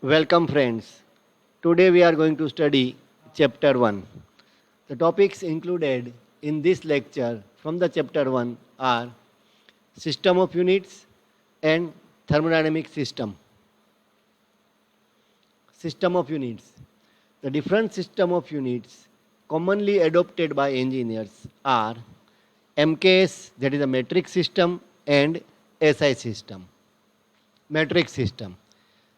Welcome, friends. Today we are going to study Chapter 1. The topics included in this lecture from the Chapter 1 are System of Units and Thermodynamic System. System of Units. The different system of units commonly adopted by engineers are MKS, that is a metric system, and SI system. Metric system.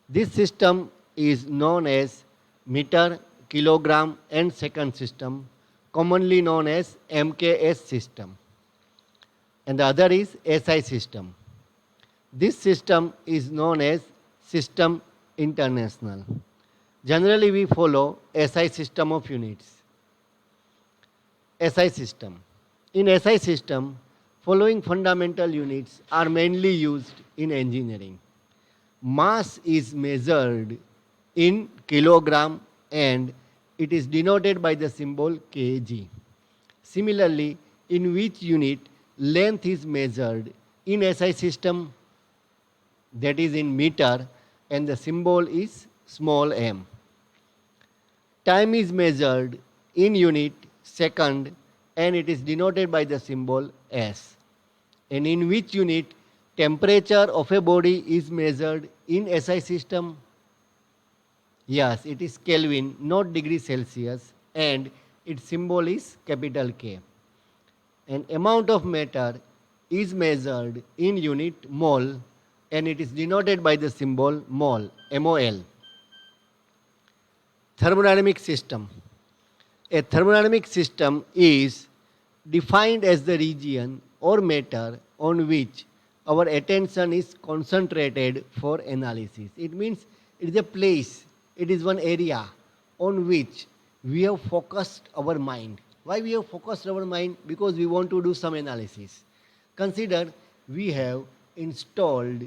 This system is known as meter, kilogram, and second system, commonly known as MKS system. And the other is SI system. This system is known as System International. Generally, we follow SI system of units. SI system. In SI system, following fundamental units are mainly used in engineering. Mass is measured in kilogram and it is denoted by the symbol kg. Similarly, in which unit length is measured in SI system, that is in meter, and the symbol is small m. Time is measured in unit second and it is denoted by the symbol s. And in which unit temperature of a body is measured in SI system? Yes, it is Kelvin, not degree Celsius, and its symbol is capital K. An amount of matter is measured in unit mole and it is denoted by the symbol mol, MOL. Thermodynamic system. A thermodynamic system is defined as the region or matter on which our attention is concentrated for analysis. It means it is a place, it is one area on which we have focused our mind. Why we have focused our mind? Because we want to do some analysis. Consider we have installed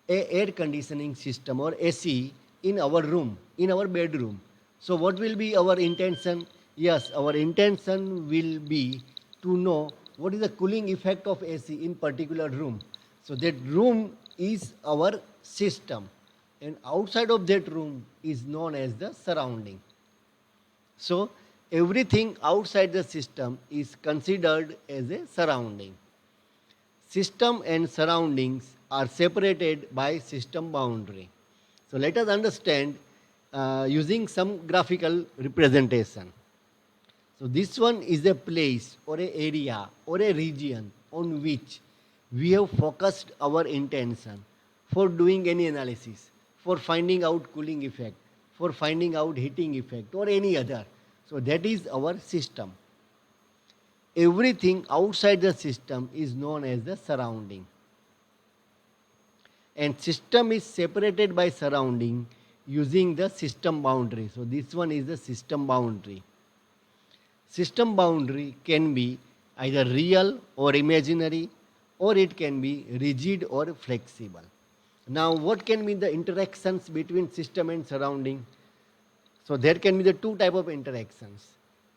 a air conditioning system or AC in our room, in our bedroom. So what will be our intention? Yes, our intention will be to know what is the cooling effect of AC in particular room. So that room is our system and outside of that room is known as the surrounding. So everything outside the system is considered as a surrounding. System and surroundings are separated by system boundary. So let us understand using some graphical representation. So this one is a place or a area or a region on which we have focused our intention for doing any analysis, for finding out cooling effect, for finding out heating effect or any other. So that is our system. Everything outside the system is known as the surrounding. And system is separated by surrounding using the system boundary. So this one is the system boundary. System boundary can be either real or imaginary, or it can be rigid or flexible. Now, what can be the interactions between system and surrounding? So there can be the two type of interactions,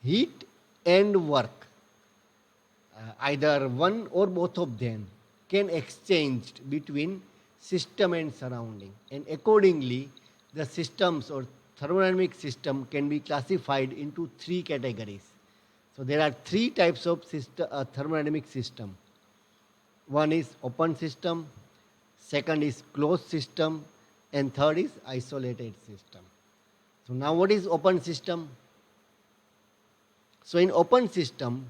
heat and work. Either one or both of them can exchanged between system and surrounding, and accordingly the systems or thermodynamic system can be classified into three categories. So there are three types of thermodynamic system. One is open system, second is closed system, and third is isolated system. So now what is open system? So in open system,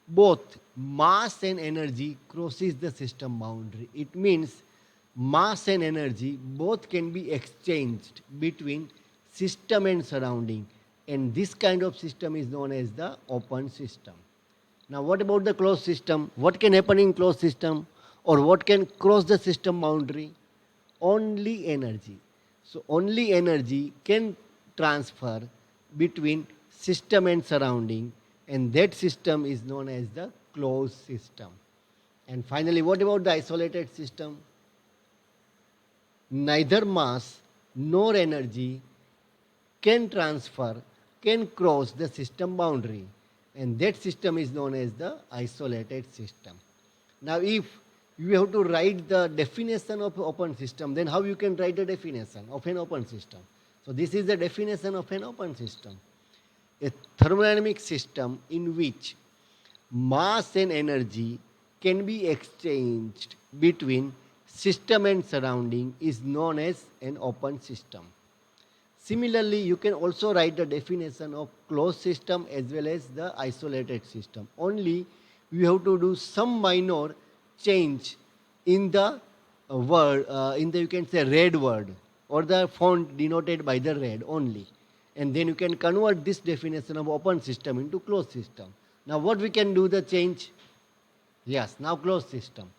both mass and energy crosses the system boundary. It means mass and energy both can be exchanged between system and surrounding, and this kind of system is known as the open system. Now what about the closed system? What can happen in closed system or what can cross the system boundary? Only energy. So only energy can transfer between system and surrounding, and that system is known as the closed system. And finally, what about the isolated system? Neither mass nor energy can transfer, can cross the system boundary, and that system is known as the isolated system. Now if you have to write the definition of open system. Then how you can write the definition of an open system? So this is the definition of an open system. A thermodynamic system in which mass and energy can be exchanged between system and surrounding is known as an open system. Similarly, you can also write the definition of closed system as well as the isolated system. Only you have to do some minor change in the word, in the you can say red word or the font denoted by the red only. And then you can convert this definition of open system into closed system. Now what we can do the change? Yes, now closed system.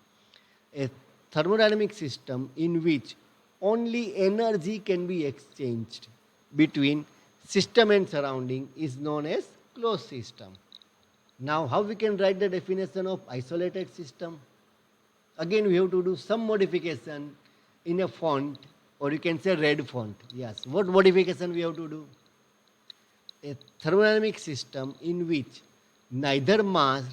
A thermodynamic system in which only energy can be exchanged between system and surrounding is known as closed system. Now how we can write the definition of isolated system? Again we have to do some modification in a font, or you can say red font. Yes, what modification we have to do? A thermodynamic system in which neither mass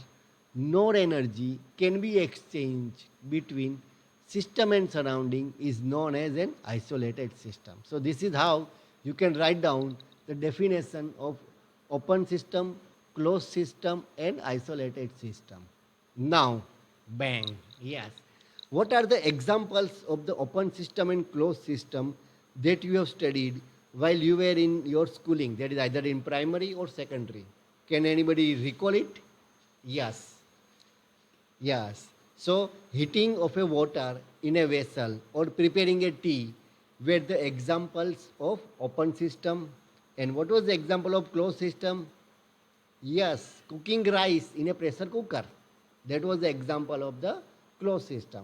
nor energy can be exchanged between system and surrounding is known as an isolated system. So this is how you can write down the definition of open system, closed system and isolated system. Now, bang, yes. What are the examples of the open system and closed system that you have studied while you were in your schooling, that is either in primary or secondary? Can anybody recall it? Yes. Yes. So, heating of a water in a vessel or preparing a tea were the examples of open system. And what was the example of closed system? Yes, cooking rice in a pressure cooker. That was the example of the closed system.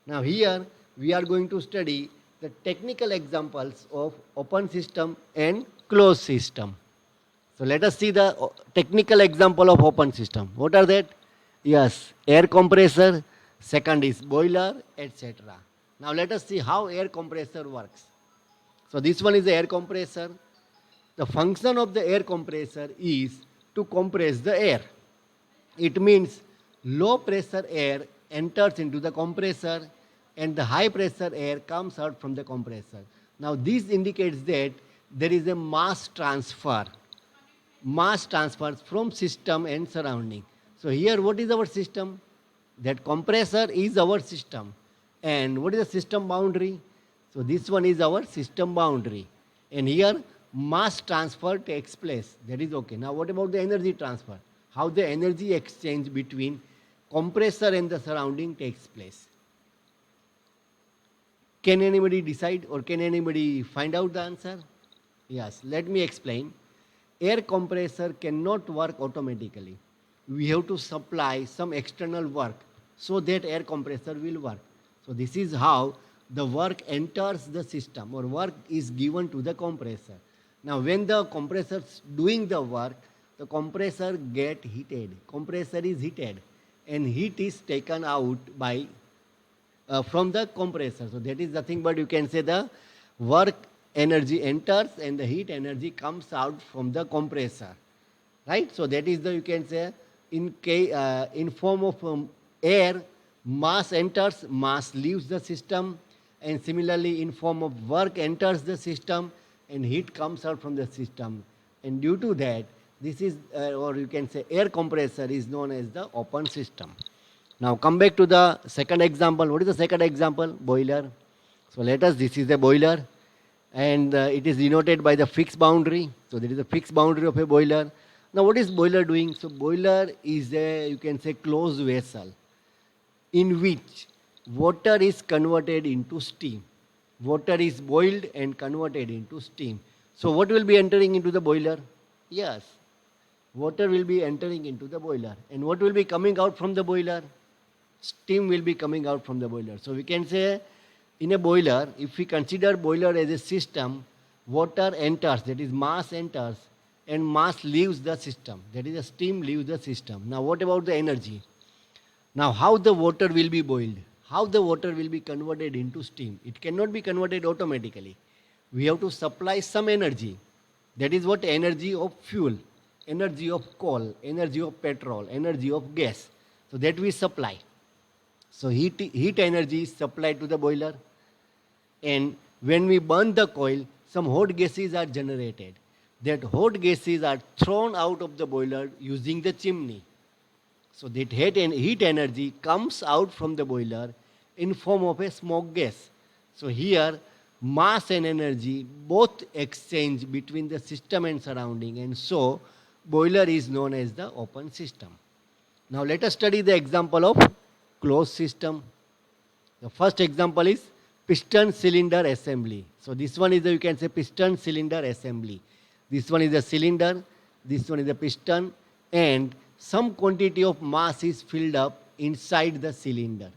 Now here we are going to study the technical examples of open system and closed system. So let us see the technical example of open system. What are that? Yes, air compressor, second is boiler, etc. Now let us see how air compressor works. So this one is the air compressor. The function of the air compressor is to compress the air. It means low pressure air enters into the compressor and the high pressure air comes out from the compressor. Now this indicates that there is a mass transfer from system and surrounding. So here what is our system? That compressor is our system. And what is the system boundary? So this one is our system boundary. And here mass transfer takes place. That is okay. Now what about the energy transfer? How the energy exchange between compressor and the surrounding takes place. Can anybody decide or can anybody find out the answer? Yes, let me explain. Air compressor cannot work automatically. We have to supply some external work so that air compressor will work. So this is how the work enters the system or work is given to the compressor. Now when the compressor is doing the work, the compressor get heated. Compressor is heated and heat is taken out by from the compressor. So that is nothing but you can say the work energy enters and the heat energy comes out from the compressor, right? So that is the you can say in form of air, mass enters, mass leaves the system, and similarly in form of work enters the system and heat comes out from the system. And due to that, this is or you can say air compressor is known as the open system. Now come back to the second example. What is the second example? Boiler. So let us, this is the boiler and it is denoted by the fixed boundary. So there is a fixed boundary of a boiler. Now what is boiler doing? So boiler is a, you can say, closed vessel in which water is converted into steam. Water is boiled and converted into steam. So what will be entering into the boiler? Yes, water will be entering into the boiler. And what will be coming out from the boiler? Steam will be coming out from the boiler. So we can say in a boiler, if we consider boiler as a system, water enters, that is mass enters, and mass leaves the system, that is the steam leaves the system. Now what about the energy? Now how the water will be boiled? How the water will be converted into steam? It cannot be converted automatically. We have to supply some energy. That is what energy of fuel, energy of coal, energy of petrol, energy of gas. So that we supply. So heat energy is supplied to the boiler, and when we burn the coil, some hot gases are generated. That hot gases are thrown out of the boiler using the chimney. So that heat energy comes out from the boiler in form of a smoke gas. So here, mass and energy both exchange between the system and surrounding, and so boiler is known as the open system. Now let us study the example of closed system. The first example is piston cylinder assembly. So this one is you can say piston cylinder assembly. This one is a cylinder, this one is a piston, and some quantity of mass is filled up inside the cylinder.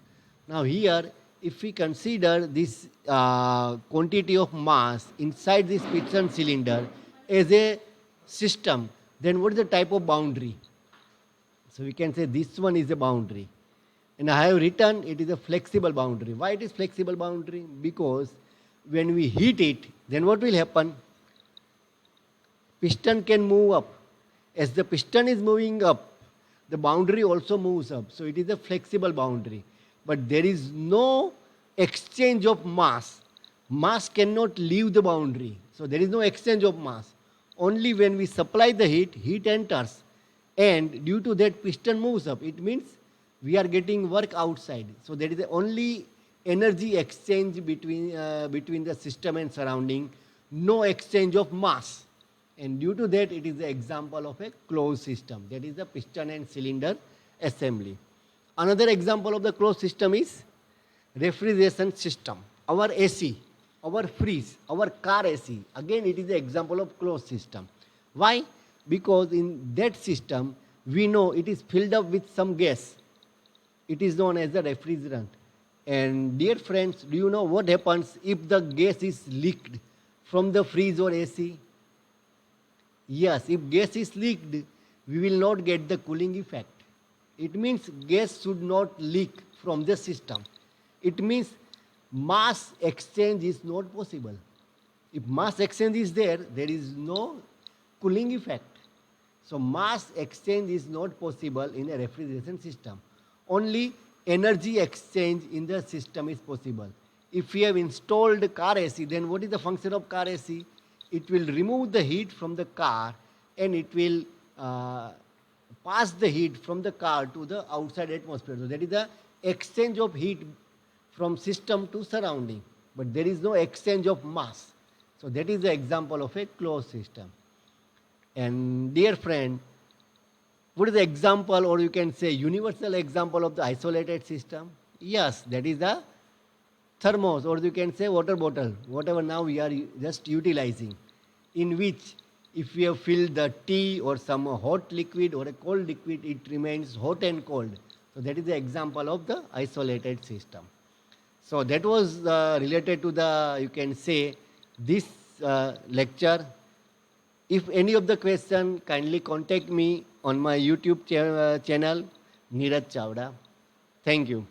Now here, if we consider this quantity of mass inside this piston cylinder as a system, then what is the type of boundary? So we can say this one is a boundary. And I have written it is a flexible boundary. Why it is flexible boundary? Because when we heat it, then what will happen? Piston can move up. As the piston is moving up, the boundary also moves up. So it is a flexible boundary. But there is no exchange of mass. Mass cannot leave the boundary. So there is no exchange of mass. Only when we supply the heat enters. And due to that, piston moves up. It means we are getting work outside. So there is only energy exchange between the system and surrounding, no exchange of mass. And due to that, it is the example of a closed system. That is the piston and cylinder assembly. Another example of the closed system is refrigeration system. Our AC, our fridge, our car AC. Again, it is the example of closed system. Why? Because in that system, we know it is filled up with some gas. It is known as the refrigerant. And dear friends, do you know what happens if the gas is leaked from the fridge or AC? Yes, if gas is leaked, we will not get the cooling effect. It means gas should not leak from the system. It means mass exchange is not possible. If mass exchange is there, there is no cooling effect. So mass exchange is not possible in a refrigeration system. Only energy exchange in the system is possible. If we have installed car AC, then what is the function of car AC? It will remove the heat from the car and it will pass the heat from the car to the outside atmosphere. So that is the exchange of heat from system to surrounding. But there is no exchange of mass. So that is the example of a closed system. And dear friend, what is the example, or you can say universal example of the isolated system? Yes, that is the thermos, or you can say water bottle, whatever now we are just utilizing, in which if we have filled the tea or some hot liquid or a cold liquid, it remains hot and cold. So that is the example of the isolated system. So that was related to the, you can say, this lecture. If any of the question, kindly contact me on my YouTube channel, Neeraj Chawda. Thank you.